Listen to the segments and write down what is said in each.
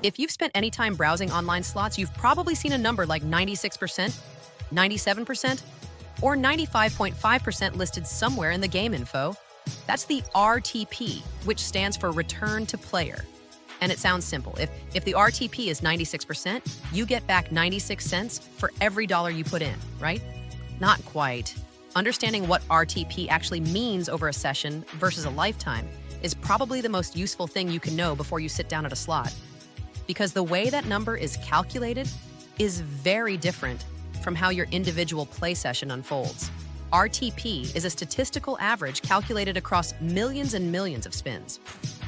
If you've spent any time browsing online slots, you've probably seen a number like 96%, 97%, or 95.5% listed somewhere in the game info. That's the RTP, which stands for Return to Player. And it sounds simple. If the RTP is 96%, you get back 96 cents for every dollar you put in, right? Not quite. Understanding what RTP actually means over a session versus a lifetime is probably the most useful thing you can know before you sit down at a slot. Because the way that number is calculated is very different from how your individual play session unfolds. RTP is a statistical average calculated across millions and millions of spins.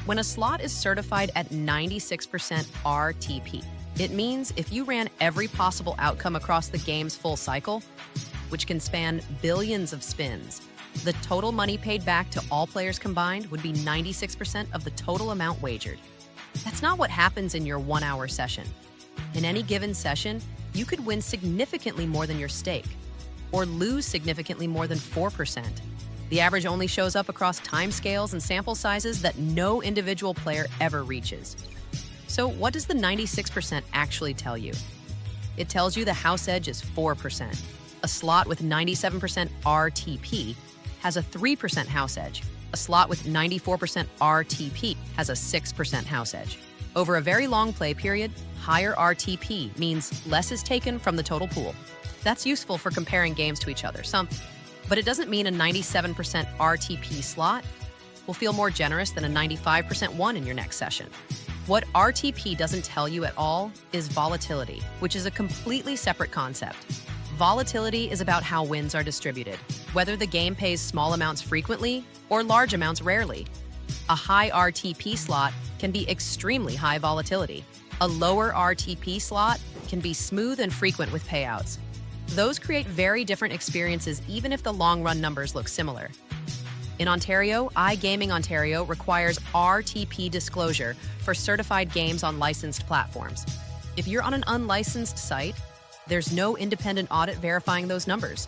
When a slot is certified at 96% RTP, it means if you ran every possible outcome across the game's full cycle, which can span billions of spins, the total money paid back to all players combined would be 96% of the total amount wagered. That's not what happens in your 1-hour session. In any given session, you could win significantly more than your stake, or lose significantly more than 4%. The average only shows up across timescales and sample sizes that no individual player ever reaches. So what does the 96% actually tell you? It tells you the house edge is 4%. A slot with 97% RTP has a 3% house edge. A slot with 94% RTP has a 6% house edge. Over a very long play period, higher RTP means less is taken from the total pool. That's useful for comparing games to each other, but it doesn't mean a 97% RTP slot will feel more generous than a 95% one in your next session. What RTP doesn't tell you at all is volatility, which is a completely separate concept. Volatility is about how wins are distributed, whether the game pays small amounts frequently or large amounts rarely. A high RTP slot can be extremely high volatility. A lower RTP slot can be smooth and frequent with payouts. Those create very different experiences even if the long-run numbers look similar. In Ontario, iGaming Ontario requires RTP disclosure for certified games on licensed platforms. If you're on an unlicensed site, there's no independent audit verifying those numbers.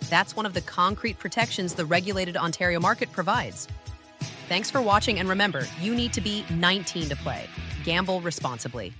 That's one of the concrete protections the regulated Ontario market provides. Thanks for watching, and remember, you need to be 19 to play. Gamble responsibly.